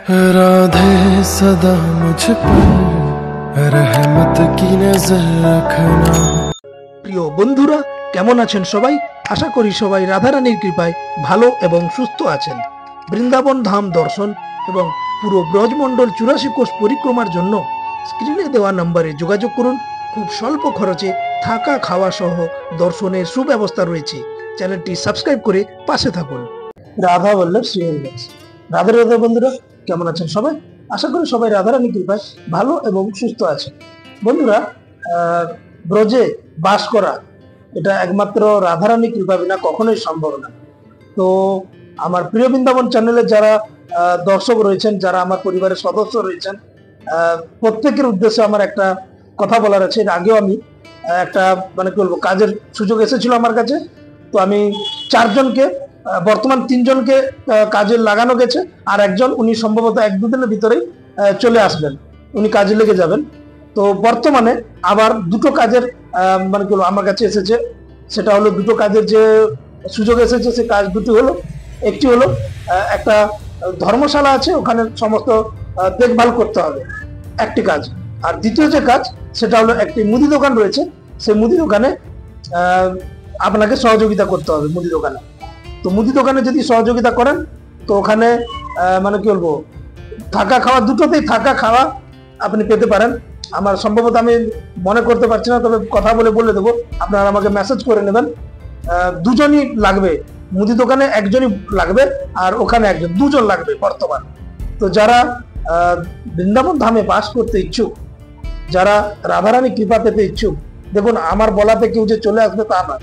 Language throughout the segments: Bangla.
राधे सदा मुझ पर रहमत की नजर रखना। প্রিয় বন্ধুরা, কেমন আছেন সবাই? আশা করি সবাই রাধারানীর কৃপায় ভালো এবং সুস্থ আছেন। বৃন্দাবন ধাম দর্শন এবং পুরো ব্রজমণ্ডল 84 কোষ পরিক্রমার জন্য স্ক্রিনে দেওয়া নম্বরে যোগাযোগ করুন। খুব স্বল্প খরচে থাকা খাওয়া সহ দর্শনের সুব্যবস্থা রয়েছে। চ্যানেলটি সাবস্ক্রাইব করে পাশে থাকুন। রাধা বল্লভ শ্রীহরিদাস। রাধা রাধা বন্ধুরা, কেমন আছেন সবাই? আশা করি সবাই রাধারানীর কৃপায় ভালো এবং সুস্থ আছেন। বন্ধুরা, ব্রজে বাস করা এটা একমাত্র রাধারানী কৃপা বিনা কখনোই সম্ভব না। তো আমার প্রিয় বৃন্দাবন চ্যানেলে যারা দর্শক রয়েছেন, যারা আমার পরিবারের সদস্য রয়েছেন, প্রত্যেকের উদ্দেশ্যে আমার একটা কথা বলার আছে। এর আগেও আমি একটা কি বলবো, কাজের সুযোগ এসেছিল আমার কাছে। তো আমি 4 জনকে, বর্তমান 3 জনকে কাজে লাগানো গেছে, আর একজন উনি সম্ভবত 1-2 দিনের ভিতরেই চলে আসবেন, উনি কাজে লেগে যাবেন। তো বর্তমানে আবার 2টো কাজের কি বলবো আমার কাছে এসেছে। সেটা হলো 2টো কাজের যে সুযোগ এসেছে, সে কাজ 2টি হলো। একটি হলো একটা ধর্মশালা আছে, ওখানে সমস্ত দেখভাল করতে হবে, একটি কাজ। আর দ্বিতীয় যে কাজ, সেটা হলো একটি মুদি দোকান রয়েছে, সেই মুদি দোকানে আপনাকে সহযোগিতা করতে হবে মুদি দোকানে। তো মুদি দোকানে যদি সহযোগিতা করেন, তো ওখানে কি বলবো, থাকা খাওয়া দুটোতেই থাকা খাওয়া আপনি পেতে পারেন। আমার সম্ভবত আমি মনে করতে পারছি না, তবে কথা বলে দেবো, আপনারা আমাকে মেসেজ করে নেবেন। 2 জনই লাগবে, মুদি দোকানে 1 জনই লাগবে, আর ওখানে 1 জন, 2 জন লাগবে বর্তমান। তো যারা বৃন্দাবন ধামে বাস করতে ইচ্ছুক, যারা রাধারানী কৃপা পেতে ইচ্ছুক, দেখুন আমার বলাতে কেউ যে চলে আসবে তা না।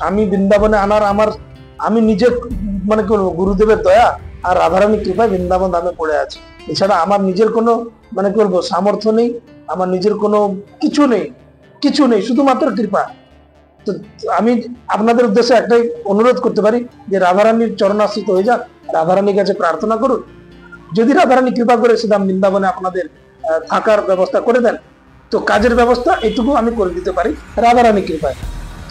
আমি বৃন্দাবনে আনার আমি নিজে কি বলবো, গুরুদেবের দয়া আর রাধারানী কৃপায় বৃন্দাবন ধামে পড়ে আছে। এছাড়া আমার নিজের কোনো কি বলবো সামর্থ্য নেই, আমার নিজের কোনো কিছু নেই, শুধুমাত্র কৃপা। তো আমি আপনাদের উদ্দেশ্যে একটাই অনুরোধ করতে পারি যে রাধারানীর চরণাশ্রিত হয়ে যান, রাধারানীর কাছে প্রার্থনা করুন। যদি রাধারানী কৃপা করে সেদাম বৃন্দাবনে আপনাদের থাকার ব্যবস্থা করে দেন, তো কাজের ব্যবস্থা এইটুকু আমি করে দিতে পারি রাধারানী কৃপায়।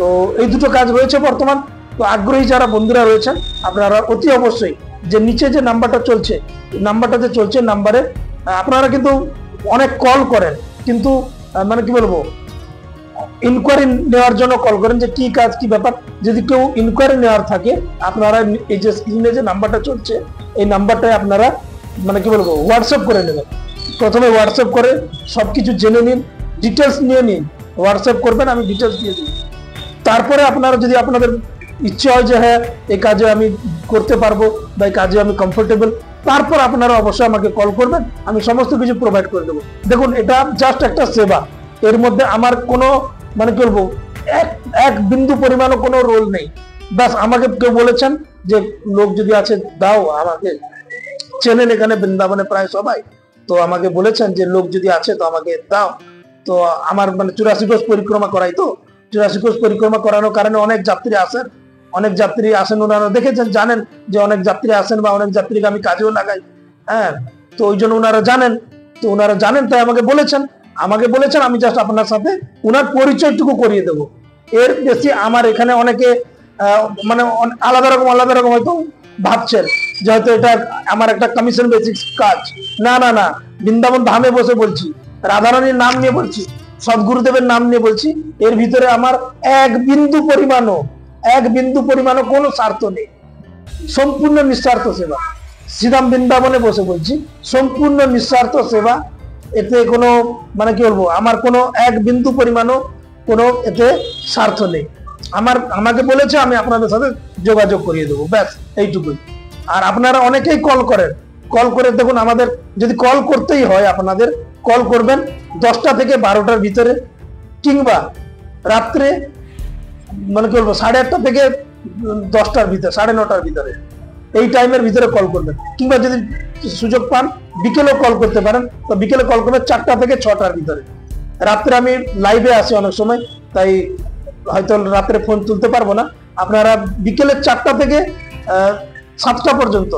তো এই 2টো কাজ রয়েছে বর্তমান। তো আগ্রহী যারা বন্ধুরা রয়েছেন, আপনারা অতি অবশ্যই যে নিচে যে নাম্বারটা চলছে, নাম্বারটা যে চলছে, নাম্বারে আপনারা কিন্তু অনেক কল করেন, কিন্তু কি বলবো, ইনকোয়ারি নেওয়ার জন্য কল করেন যে কি কাজ কি ব্যাপার। যদি কেউ ইনকোয়ারি নেওয়ার থাকে, আপনারা এই যে স্ক্রিনে যে নাম্বারটা চলছে, এই নাম্বারটায় আপনারা কি বলবো হোয়াটসঅ্যাপ করে নেবেন। প্রথমে হোয়াটসঅ্যাপ করে সবকিছু জেনে নিন, ডিটেলস নিয়ে নিন, হোয়াটসঅ্যাপ করবেন, আমি ডিটেলস দিয়ে দিই। তারপরে আপনারা যদি আপনাদের ইচ্ছে হয় যে হ্যাঁ এই কাজে আমি করতে পারবো বা এই কাজে আমি কমফোর্টেবল, তারপর আপনারা অবশ্যই আমাকে কল করবেন, আমি সমস্ত কিছু প্রোভাইড করে দেবো। দেখুন, এটা জাস্ট একটা সেবা, এর মধ্যে আমার কোনো কি বলবো এক বিন্দু পরিমাণও কোনো রোল নেই। ব্যাস আমাকে কেউ বলেছেন যে লোক যদি আছে দাও, আমাকে চেনেন এখানে বৃন্দাবনে প্রায় সবাই, তো আমাকে বলেছেন যে লোক যদি আছে তো আমাকে দাও। তো আমার 84 কোষ পরিক্রমা করাই, তো 84 কোষ পরিক্রমা করানোর কারণে অনেক যাত্রী আসেন, ওনারা দেখেছেন, জানেন যে অনেক যাত্রী আসেন বা অনেক যাত্রীকে আমি কাজেও লাগাই। হ্যাঁ, তো ওই জন্য ওনারা জানেন, তাই আমাকে বলেছেন আমি জাস্ট আপনার সাথে ওনার পরিচয়টুকু করিয়ে দেবো। এর বেশি আমার এখানে অনেকে আলাদা রকম হয়তো ভাবছেন যে হয়তো এটা আমার একটা কমিশন বেসিক কাজ। না, বৃন্দাবন ধামে বসে বলছি, রাধারানীর নাম নিয়ে বলছি, সদ্গুরুদেবের নাম নিয়ে বলছি। এর ভিতরে আমার এক বিন্দু পরিমাণও কোনো স্বার্থ নেই, সম্পূর্ণ নিঃস্বার্থ সেবা। শ্রীরাম বৃন্দাবনে বসে বলছি, সম্পূর্ণ নিঃস্বার্থ সেবা। এতে কোনো কি বলবো, আমার কোনো এক বিন্দু পরিমাণও কোনো এতে স্বার্থ নেই। আমাকে বলেছে আমি আপনাদের সাথে যোগাযোগ করিয়ে দেবো, ব্যাস এইটুকুই। আর আপনারা অনেকেই কল করে দেখুন, আমাদের যদি কল করতেই হয়, আপনাদের কল করবেন 10টা থেকে 12টার ভিতরে, কিংবা রাত্রে কি বলবো 8:30 থেকে 10টার ভিতরে, 9:30টার ভিতরে, এই টাইমের ভিতরে কল করবেন। কিংবা যদি সুযোগ পান বিকেলেও কল করতে পারেন, তো বিকেলে কল করবেন 4টা থেকে 6টার ভিতরে। রাত্রে আমি লাইভে আসি অনেক সময়, তাই হয়তো রাত্রে ফোন তুলতে পারবো না। আপনারা বিকেলে 4টা থেকে 7টা পর্যন্ত,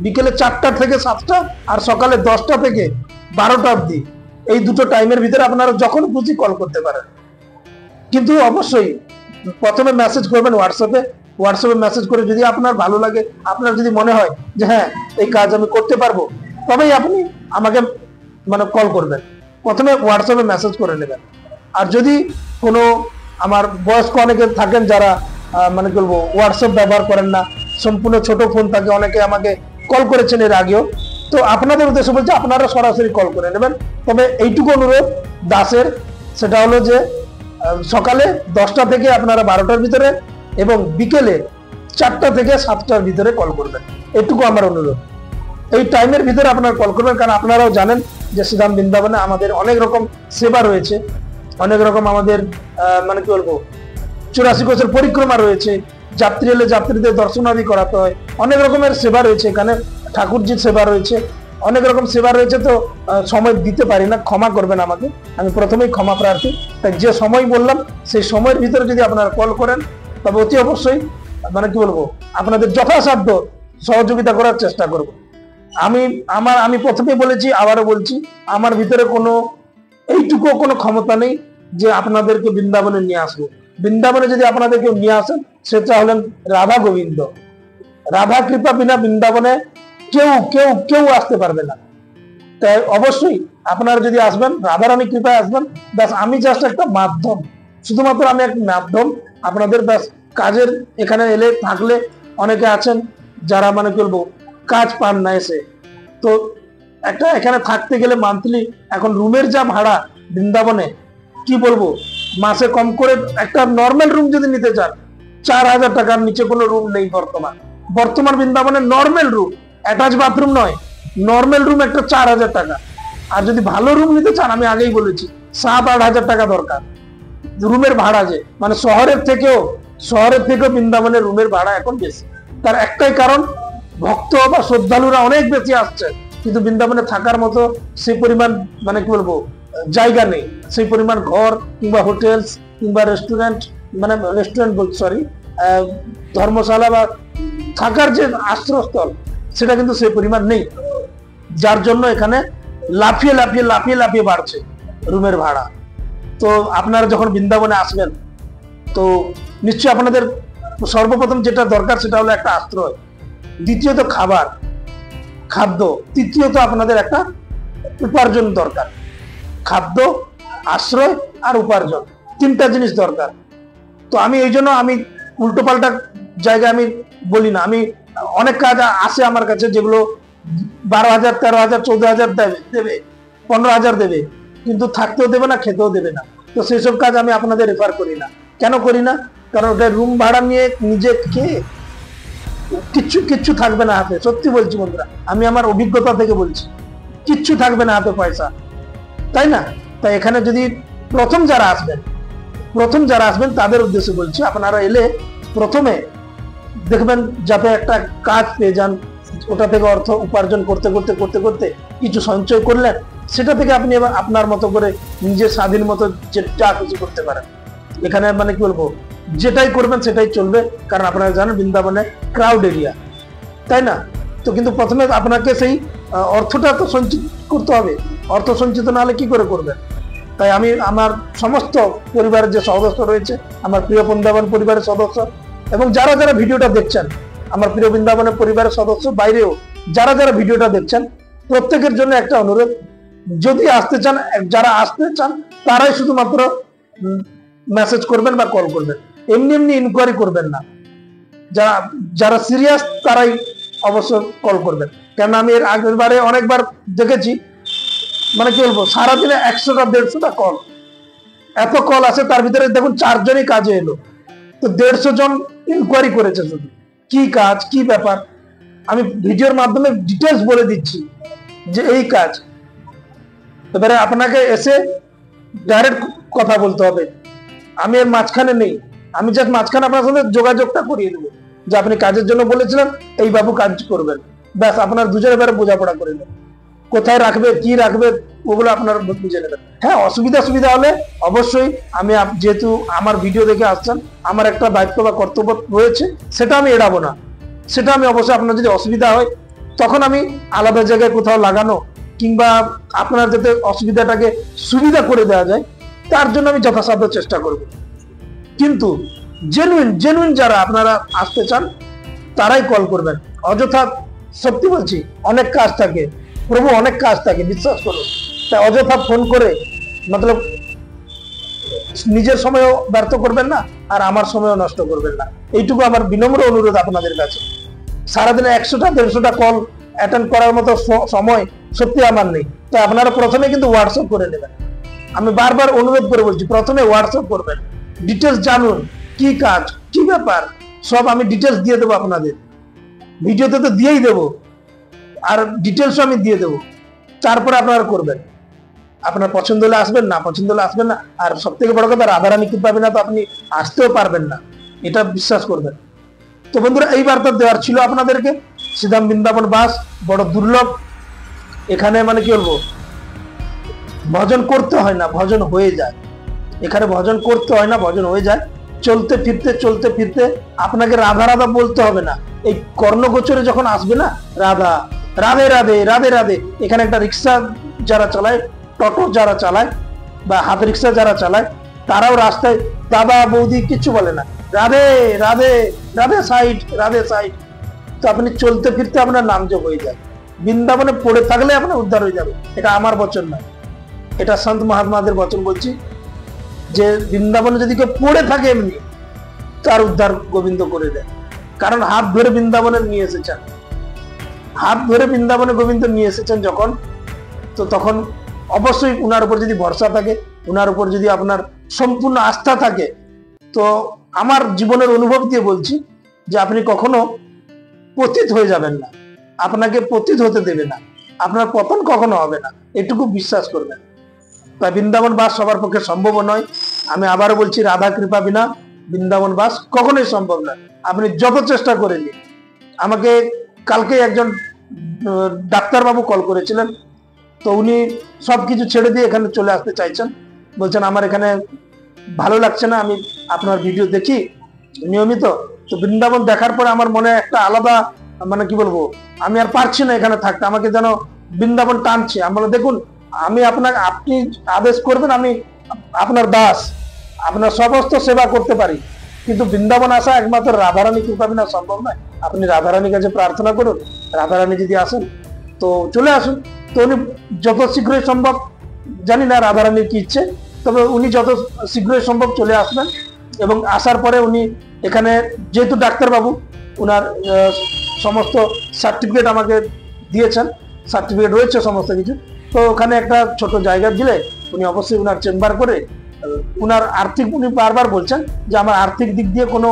বিকেলে 4টা থেকে 7টা আর সকালে 10টা থেকে 12টা অবধি, এই 2টো টাইমের ভিতরে আপনারা যখন খুশি কল করতে পারেন। কিন্তু অবশ্যই প্রথমে মেসেজ করবেন হোয়াটসঅ্যাপে মেসেজ করে, যদি আপনার ভালো লাগে, আপনার যদি মনে হয় যে হ্যাঁ এই কাজ আমি করতে পারবো, তবেই আপনি আমাকে মানে কল করবেন। প্রথমে হোয়াটসঅ্যাপে মেসেজ করে নেবেন। আর যদি কোনো আমার বয়স্ক অনেকে থাকেন যারা মানে কি বলবো হোয়াটসঅ্যাপ ব্যবহার করেন না, সম্পূর্ণ ছোট ফোন থাকে, অনেকে আমাকে কল করেছেন এর আগেও, তো আপনাদের উদ্দেশ্যে বলছে আপনারা সরাসরি কল করে নেবেন। তবে এইটুকু অনুরোধ দাসের, সেটা হলো যে সকালে 10টা থেকে আপনারা 12টার ভিতরে এবং বিকেলে 4টা থেকে 7টার ভিতরে কল করবেন, এটুকু আমার অনুরোধ। এই টাইমের ভিতরে আপনারা কল করবেন, কারণ আপনারাও জানেন যে শ্রীধাম বৃন্দাবনে আমাদের অনেক রকম সেবা রয়েছে, অনেক রকম আমাদের মানে কি বলবো 84 কোষের পরিক্রমা রয়েছে, যাত্রী এলে যাত্রীদের দর্শনাদি করাতে হয়, অনেক রকমের সেবা রয়েছে এখানে, ঠাকুরজির সেবা রয়েছে, অনেক রকম সেবা রয়েছে। তো সময় দিতে পারি না, ক্ষমা করবেন আমাকে, আমি প্রথমেই ক্ষমা প্রার্থী। তাই যে সময় বললাম সেই সময়ের ভিতরে যদি আপনারা কল করেন তবে অতি অবশ্যই মানে কি বলবো আপনাদের যথাসাধ্য সহযোগিতা করার চেষ্টা করব। আমি প্রথমেই বলেছি, আবারও বলছি, আমার ভিতরে কোনো এইটুকু কোনো ক্ষমতা নেই যে আপনাদেরকে বৃন্দাবনে নিয়ে আসবো। বৃন্দাবনে যদি আপনাদেরকে নিয়ে আসেন সেটা হলেন রাধা গোবিন্দ। রাধা কৃপা বিনা বৃন্দাবনে কেউ কেউ কেউ আসতে পারবে না। তাই অবশ্যই আপনারা যদি আসবেন রাধারানী কৃপায় আসবেন। ব্যাস আমি জাস্ট একটা মাধ্যম, শুধুমাত্র আমি একটা মাধ্যম আপনাদের। ব্যাস কাজের এখানে এলে থাকলে অনেকে আছেন যারা মানে কি বলবো কাজ পান না এসে, তো একটা এখানে থাকতে গেলে মান্থলি এখন রুমের যা ভাড়া বৃন্দাবনে কি বলবো, মাসে কম করে একটা নর্মাল রুম যদি নিতে চান 4000 টাকার নিচে কোনো রুম নেই বর্তমান বৃন্দাবনে। নর্মাল রুম, অ্যাটাচ বাথরুম নয়, নর্মাল রুম একটা 4000 টাকা। আর যদি ভালো রুম নিতে চান আমি আগেই বলেছি 7-8 হাজার টাকা দরকার রুমের ভাড়া। যে মানে শহরের থেকেও বৃন্দাবনের রুমের ভাড়া এখন বেশি। তার একটাই কারণ, ভক্ত বা শ্রদ্ধালুরা অনেক বেশি আসছে, কিন্তু বৃন্দাবনে থাকার মতো সেই পরিমাণ মানে কি বলবো জায়গা নেই, সেই পরিমাণ ঘর কিংবা হোটেলস কিংবা রেস্টুরেন্ট ধর্মশালা বা থাকার যে আশ্রয়স্থল সেটা কিন্তু সেই পরিমাণ নেই, যার জন্য এখানে লাফিয়ে লাফিয়ে লাফিয়ে লাফিয়ে বাড়ছে রুমের ভাড়া। তো আপনারা যখন বৃন্দাবনে আসবেন তো নিশ্চয়ই আপনাদের সর্বপ্রথম যেটা দরকার সেটা হলো একটা আশ্রয়, দ্বিতীয়ত খাদ্য, তৃতীয়ত আপনাদের একটা উপার্জন দরকার। খাদ্য, আশ্রয় আর উপার্জন, 3টা জিনিস দরকার। তো আমি এই জন্য আমি উল্টো পাল্টা জায়গায় আমি বলি না। আমি অনেক কাজ আসে আমার কাছে যেগুলো 12,000, 13,000, 14,000 দেবে, 15,000 দেবে, কিন্তু থাকতেও দেবে না, খেতেও দেবে না। তো সেই সব কাজ আমি আপনাদের রেফার করি না। কেন করি না? কারণ ওটা রুম ভাড়া নিয়ে নিজে খেয়ে কিচ্ছু থাকবে না হাতে। সত্যি বলছি বন্ধুরা, আমি আমার অভিজ্ঞতা থেকে বলছি, কিচ্ছু থাকবে না হাতে পয়সা, তাই না? তাই এখানে যদি প্রথম যারা আসবেন তাদের উদ্দেশ্যে বলছি, আপনারা এলে প্রথমে দেখবেন যাতে একটা কাজ পেয়ে যান, ওটা থেকে অর্থ উপার্জন করতে করতে করতে করতে কিছু সঞ্চয় করলেন, সেটা থেকে আপনি এবার আপনার মতো করে নিজের স্বাধীন মতো যা কিছু করতে পারেন। এখানে মানে কি বলবো যেটাই করবেন সেটাই চলবে, কারণ আপনারা জানেন বৃন্দাবনে ক্রাউড এরিয়া, তাই না? তো কিন্তু প্রথমে আপনাকে সেই অর্থটা তো সঞ্চিত করতে হবে, অর্থ সঞ্চিত না হলে কি করে করবেন? তাই আমি আমার সমস্ত পরিবারের যে সদস্য রয়েছে, আমার প্রিয় বৃন্দাবন পরিবারের সদস্য এবং যারা যারা ভিডিওটা দেখছেন, আমার প্রিয় বৃন্দাবনের পরিবারের সদস্য বাইরেও যারা যারা ভিডিওটা দেখছেন, প্রত্যেকের জন্য একটা অনুরোধ, যদি আসতে চান, যারা আসতে চান তারাই শুধুমাত্র মেসেজ করবেন বা কল করবেন, এমনি এমনি ইনকোয়ারি করবেন না। যারা সিরিয়াস তারাই অবশ্য কল করবেন, কেন আমি এর আগের বারে অনেকবার দেখেছি মানে কি বলবো সারাদিনে 100টা 150টা কল, এত কল আছে, তার ভিতরে দেখুন 4 জনই কাজে এলো, তো 150 জন ইনকোয়ারি করেছে শুধু কি কাজ কি ব্যাপার। আমি ভিডিওর মাধ্যমে ডিটেলস বলে দিচ্ছি যে এই কাজ, এবারে আপনাকে এসে ডাইরেক্ট কথা বলতে হবে, আমি এর মাঝখানে নেই, আমি জাস্ট মাঝখানে আপনার সাথে যোগাযোগটা করিয়ে দেবো যে আপনি কাজের জন্য বলেছিলেন, এই বাবু কাজ করবেন, ব্যাস আপনার দুজনের ব্যাপারে বোঝাপড়া করে নেবেন, কোথায় রাখবে কি রাখবে ওগুলো আপনার বুঝে নেবেন। হ্যাঁ, অসুবিধা হলে অবশ্যই আমি, যেহেতু আমার ভিডিও দেখে আসছেন, আমার একটা দায়িত্ব বা কর্তব্য রয়েছে, সেটা আমি এড়াবো না, সেটা আমি অবশ্যই, আপনার যদি অসুবিধা হয় তখন আমি আলাদা জায়গায় কোথাও লাগানো কিংবা আপনার যাতে অসুবিধাটাকে সুবিধা করে দেওয়া যায় তার জন্য আমি যথাসাধ্য চেষ্টা করব। কিন্তু জেনুইন যারা আপনারা আসতে চান তারাই কল করবেন, অযথা সত্যি বলছি অনেক কাজ থাকে, প্রভু অনেক কাজ থাকে, বিশ্বাস করুন। তাই অযথা ফোন করে মতলব নিজের সময়ও ব্যর্থ করবেন না, আর আমার সময়ও নষ্ট করবেন না, এইটুকু আমার বিনম্র অনুরোধ আপনাদের কাছে। সারাদিনে 100টা 150টা কল অ্যাটেন্ড করার মতো সময় সত্যি আমার নেই। তো আপনারা প্রথমে কিন্তু হোয়াটসঅ্যাপ করে নেবেন। আমি বারবার অনুরোধ করে বলছি, প্রথমে হোয়াটসঅ্যাপ করবেন, ডিটেলস জানুন কি কাজ কি ব্যাপার, সব আমি ডিটেলস দিয়ে দেবো আপনাদের। ভিডিওতে তো দিয়েই দেবো, আর ডিটেলস আমি দিয়ে দেবো, তারপরে আপনারা করবেন। আপনার পছন্দ হলে আসবেন, না পছন্দ হলে আসবেন না। আর সব থেকে বড় কথা, রাধারানী কৃপা বিনা তো আপনি আসতেও পারবেন না, এটা বিশ্বাস করবেন। তো বন্ধুরা, এই বার্তা দেওয়ার ছিল আপনাদেরকে। শ্রীধাম বৃন্দাবন বাস বড় দুর্লভ। এখানে মানে কি বলবো, ভজন করতে হয় না, ভজন হয়ে যায়। এখানে ভজন করতে হয় না, ভজন হয়ে যায়। চলতে ফিরতে আপনাকে রাধা রাধা বলতে হবে না। এই কর্ণগোচরে যখন আসবে না, রাধা রাধে রাধে রাধে রাধে। এখানে একটা রিক্সা যারা চালায়, টোটো যারা চালায়, বা হাত রিক্সা যারা চালায়, তারাও রাস্তায় দাদা বৌদি কিচ্ছু বলে না, রাধে রাধে রাধে সাইড, রাধে সাইড। তো আপনি চলতে ফিরতে আপনার নাম যোগ হয়ে যায়। বৃন্দাবনে পড়ে থাকলে আপনার উদ্ধার হয়ে যাবে। এটা আমার বচন নয়, এটা সন্ত মহাত্মাদের বচন বলছি, যে বৃন্দাবনে যদি কেউ পড়ে থাকে এমনি, তার উদ্ধার গোবিন্দ করে দেয়। কারণ হাত ধরে বৃন্দাবনে নিয়ে এসেছেন, হাত ধরে বৃন্দাবনে গোবিন্দ নিয়ে এসেছেন যখন, তো তখন অবশ্যই উনার উপর যদি ভরসা থাকে, উনার উপর যদি আপনার সম্পূর্ণ আস্থা থাকে, তো আমার জীবনের অনুভব দিয়ে বলছি যে আপনি কখনো পতিত হয়ে যাবেন না, আপনাকে পতিত হতে দেবে না, আপনার পতন কখনো হবে না, এটুকু বিশ্বাস করবেন। তাই বৃন্দাবন বাস সবার পক্ষে সম্ভব নয়। আমি আবারও বলছি, রাধা কৃপা বিনা বৃন্দাবন বাস কখনোই সম্ভব নয়। আপনি যত চেষ্টা করে নিন। আমাকে কালকে একজন ডাক্তারবাবু কল করেছিলেন, তো উনি সবকিছু ছেড়ে দিয়ে এখানে চলে আসতে চাইছেন। বলছেন আমার এখানে ভালো লাগছে না, আমি আপনার ভিডিও দেখি নিয়মিত, তো বৃন্দাবন দেখার পরে আমার মনে একটা আলাদা মানে কি বলবো, আমি আর পারছি না এখানে থাকতে, আমাকে যেন বৃন্দাবন টানছে। আমি বলে দেখুন, আমি আপনাকে, আপনি আদেশ করবেন, আমি আপনার দাস, আপনার সমস্ত সেবা করতে পারি, কিন্তু বৃন্দাবন আসা একমাত্র রাধারানী কৃপা বিনা সম্ভব নয়। আপনি রাধারানীর কাছে প্রার্থনা করুন, রাধারানী যদি আসেন তো চলে আসুন। তো উনি যত শীঘ্রই সম্ভব, জানি না রাধারানীর কি ইচ্ছে, তবে উনি যত শীঘ্রই সম্ভব চলে আসবেন। এবং আসার পরে উনি এখানে, যেহেতু ডাক্তারবাবু, উনার সমস্ত সার্টিফিকেট আমাকে দিয়েছেন, সার্টিফিকেট রয়েছে সমস্ত কিছু, তো ওখানে একটা ছোট জায়গা দিলে উনি অবশ্যই উনার চেম্বার করে উনার আর্থিক, উনি বারবার বলছেন যে আমার আর্থিক দিক দিয়ে কোনো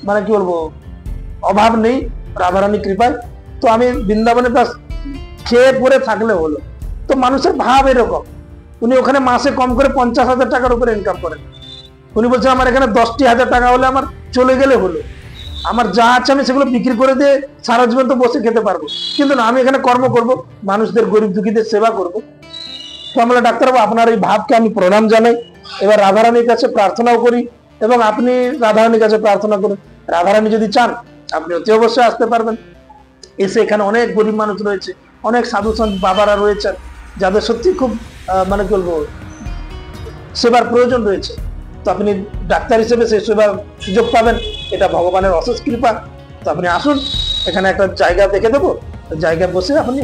মানে কি বলবো অভাব নেই রাধারানী কৃপায়। তো আমি বৃন্দাবনে বাস খেয়ে পরে থাকলে হলো। তো মানুষের ভাব এরকম, উনি ওখানে মাসে কম করে 50,000 টাকার উপরে ইনকাম করেন। উনি বলছেন আমার এখানে 10,000 টাকা হলে আমার চলে গেলে হলো, আমার যা আছে আমি সেগুলো বিক্রি করে দিয়ে সারা জীবন তো বসে খেতে পারবো, কিন্তু না, আমি এখানে কর্ম করব, মানুষদের গরিব দুঃখীদের সেবা করব। তো আমরা ডাক্তারবাবু, আপনার এই ভাবকে আমি প্রণাম জানাই। এবার রাধারানীর কাছে প্রার্থনাও করি, এবং আপনি রাধারানীর কাছে প্রার্থনা করুন। রাধারানী যদি চান আপনি অতি অবশ্যই আসতে পারবেন। এসে এখানে অনেক গরিব মানুষ রয়েছে, অনেক সাধু সন্ত বাবারা রয়েছেন, যাদের সত্যি খুব মানে কি বলবো সেবার প্রয়োজন রয়েছে। তো আপনি ডাক্তার হিসেবে সেই সেবার সুযোগ পাবেন, এটা ভগবানের অশেষ কৃপা। তো আপনি আসুন, এখানে একটা জায়গা দেখে দেবো, জায়গায় বসে আপনি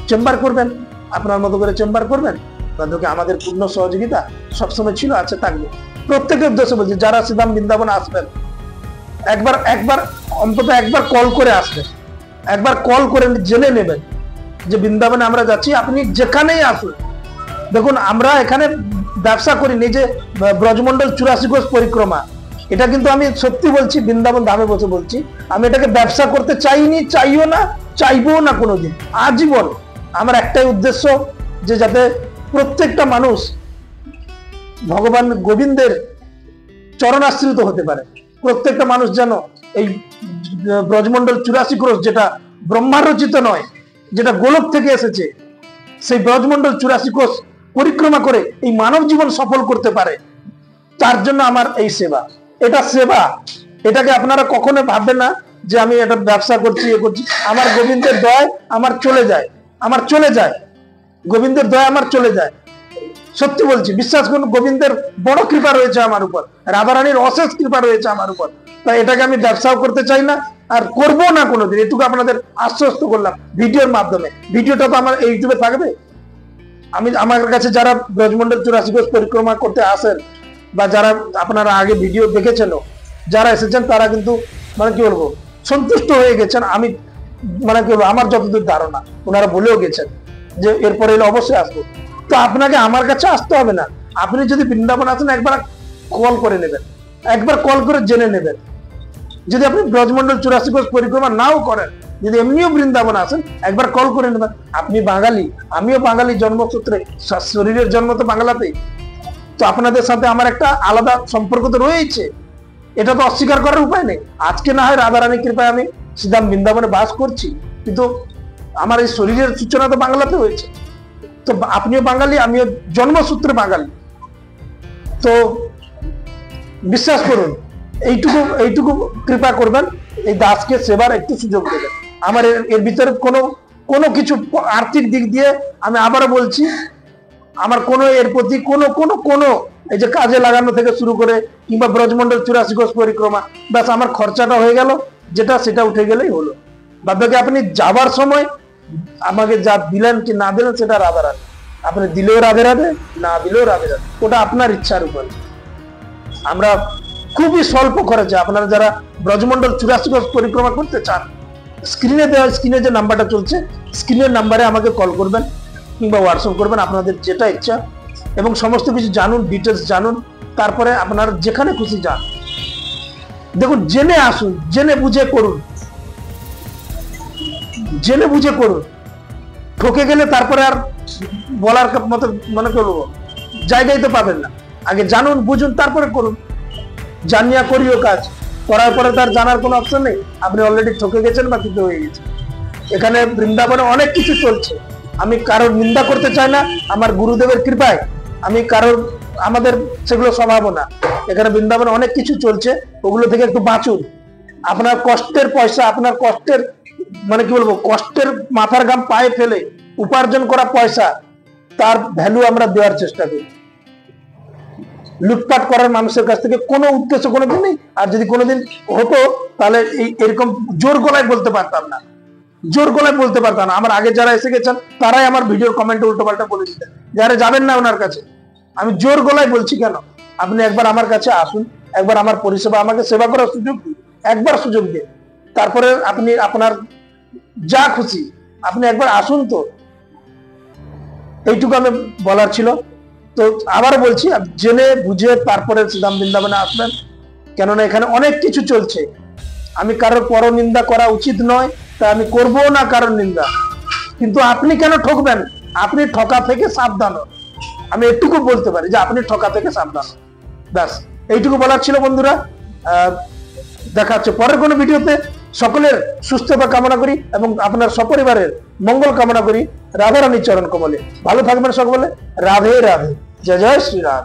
চেম্বার করবেন, আপনার মতো করে চেম্বার করবেন। তাদেরকে আমাদের পূর্ণ সহযোগিতা সবসময় ছিল, আছে, থাকবে। প্রত্যেকের উদ্দেশ্যে বলছি, যারা শ্রীধাম বৃন্দাবন আসবেন, একবার অন্তত একবার কল করে আসবেন, একবার কল করে জেনে নেবেন যে বৃন্দাবনে আমরা যাচ্ছি। আপনি যেখানেই আসুন, দেখুন আমরা এখানে ব্যবসা করিনি, যে ব্রজমন্ডল 84 কোষ পরিক্রমা, এটা কিন্তু আমি সত্যি বলছি, বৃন্দাবন ধামে বসে বলছি, আমি এটাকে ব্যবসা করতে চাইনি, চাইও না, চাইবো না কোনোদিন, আজীবন। আমার একটাই উদ্দেশ্য, যে যাতে প্রত্যেকটা মানুষ ভগবান গোবিন্দের চরণাশ্রিত হতে পারে, প্রত্যেকটা মানুষ যেন এই ব্রজমন্ডল 84 ক্রোশ, যেটা ব্রহ্মার রচিত নয়, যেটা গোলক থেকে এসেছে, সেই ব্রজমন্ডল 84 কোষ পরিক্রমা করে এই মানব জীবন সফল করতে পারে। তার জন্য আমার এই সেবা, এটা সেবা। এটাকে আপনারা কখনো ভাববেন না যে আমি এটা ব্যবসা করছি, এ করছি। আমার গোবিন্দের দয় আমার চলে যায়, আমার চলে যায়, গোবিন্দের দয় আমার চলে যায়। সত্যি বলছি, বিশ্বাস করুন, গোবিন্দের বড় কৃপা রয়েছে আমার উপর, রাধারানীর অশেষ কৃপা রয়েছে আমার উপর। তাই এটাকে আমি ব্যবসাও করতে চাই না, আর করবো না কোনোদিন, এটুকু আপনাদের আশ্বস্ত করলাম ভিডিওর মাধ্যমে। ভিডিওটা তো আমার ইউটিউবে থাকবে। আমার কাছে যারা ব্রজমন্ডল 84 কোষ পরিক্রমা করতে আসেন বা যারা আপনারা আগে ভিডিও দেখেছেন, যারা এসেছেন তারা কিন্তু মানে কি বলবো সন্তুষ্ট হয়ে গেছেন। আমি মানে কি বলবো আমার যতদূর ধারণা ওনারা বলেও গেছেন যে এরপরে এলে অবশ্যই আসবো। তো আপনাকে আমার কাছে আসতে হবে না, আপনি যদি বৃন্দাবন আসেন একবার কল করে নেবেন, একবার কল করে জেনে নেবেন। যদি আপনি ব্রজমন্ডল 84 কোষ পরিক্রমা নাও করেন, যদি এমনিও বৃন্দাবন আসেন একবার কল করে নেবেন। আপনি বাঙালি, আমিও বাঙালি জন্মসূত্রে, শরীরের জন্ম তো বাংলাতেই। তো আপনাদের সাথে আমার একটা আলাদা সম্পর্ক তো রয়েছে, এটা তো অস্বীকার করার উপায় নেই। আজকে না হয় রাধারানীর কৃপায় আমি সিধাম বৃন্দাবনে বাস করছি, কিন্তু আমার এই শরীরের সূচনা তো বাংলাতে হয়েছে। তো আপনিও বাঙালি, আমিও জন্মসূত্রে বাঙালি। তো বিশ্বাস করুন, এইটুকু কৃপা করবেন, এই দাসকে সেবার একটু সুযোগ দেবেন। আমার এর ভিতরে কোনো কিছু আর্থিক দিক দিয়ে আমি আবারও বলছি, আমার কোনো এর প্রতি কোনো এই যে কাজে লাগানো থেকে শুরু করে কিংবা ব্রজমন্ডল 84 কোষ পরিক্রমা, ব্যাস আমার খরচাটা হয়ে গেল, যেটা সেটা উঠে গেলেই হলো। বাকি আপনি যাবার সময় আমাকে যা দিলেন কি না দিলেন সেটা রাধা রাধে, আপনি দিলেও রাধে রাধে, না দিলেও রাধে রাধে, ওটা আপনার ইচ্ছার উপর। আমরা খুবই স্বল্প খরচে, আপনারা যারা ব্রজমন্ডল 84 কোষ পরিক্রমা করতে চান, স্ক্রিনে যে নাম্বারটা চলছে, স্ক্রিনের নাম্বারে আমাকে কল করবেন কিংবা হোয়াটসঅ্যাপ করবেন, আপনাদের যেটা ইচ্ছা, এবং সমস্ত কিছু জানুন, ডিটেলস জানুন, তারপরে আপনারা যেখানে খুশি যান। দেখুন, জেনে আসুন, জেনে বুঝে করুন, জেনে বুঝে করুন। ঠকে গেলে তারপরে আর বলার মতো মনে করবো জায়গায় তো পাবেন না। আগে জানুন, বুঝুন, তারপরে করুন। জানিয়া করিও কাজ, করার পরে তার জানার কোনো অপশন নেই, আপনি অলরেডি ঠকে গেছেন বা কিছু হয়ে গেছে। এখানে বৃন্দাবনে অনেক কিছু চলছে, আমি কারোর নিন্দা করতে চাই না, আমার গুরুদেবের কৃপায় আমি আমাদের সেগুলো স্বভাবও না। এখানে বৃন্দাবনে অনেক কিছু চলছে, ওগুলো থেকে একটু বাঁচুন। আপনার কষ্টের পয়সা, আপনার কষ্টের মানে কি বলবো কষ্টের মাথার ঘাম পায়ে ফেলে উপার্জন করা পয়সা, তার ভ্যালু আমরা দেওয়ার চেষ্টা করি। লুটপাট করার মানুষের কাছ থেকে কোনো উদ্দেশ্য কোনোদিন নেই। আর যদি কোনোদিন হতো তাহলে এরকম জোর গলায় বলতে পারতাম না, জোর গলায় বলতে পারতাম না। আমার আগে যারা এসে গেছেন তারাই আমার ভিডিওর কমেন্টে উল্টোপাল্টা বলে দিতেন, যারা যাবেন না ওনার কাছে। আমি জোর গলায় বলছি কেন, আপনি একবার আমার কাছে আসুন, একবার আমার পরিষেবা, আমাকে সেবা করার সুযোগ দিন, একবার সুযোগ দিন, তারপরে আপনি আপনার যা খুশি আপনি একবার আসুন। তো এইটুকু আমি বলার ছিল। তো আবার বলছি, জেনে বুঝে তারপরে শ্রীধাম বৃন্দাবনে আসবেন, কেননা এখানে অনেক কিছু চলছে। আমি কারোর পরনিন্দা করা উচিত নয়, তা আমি করবো না কারোর নিন্দা, কিন্তু আপনি কেন ঠকবেন? আপনি ঠকা থেকে সাবধান হন। আমি এটুকু বলতে পারি যে আপনি ঠকা থেকে সাবধান হন। ব্যাস এইটুকু বলার ছিল বন্ধুরা। দেখা হচ্ছে পরের কোনো ভিডিওতে। সকলের সুস্থতা কামনা করি এবং আপনার সপরিবারের মঙ্গল কামনা করি রাধারানীর চরণ কমলে। ভালো থাকবেন সকলে। রাধে রাধে, জয় জয় শ্রীরাম।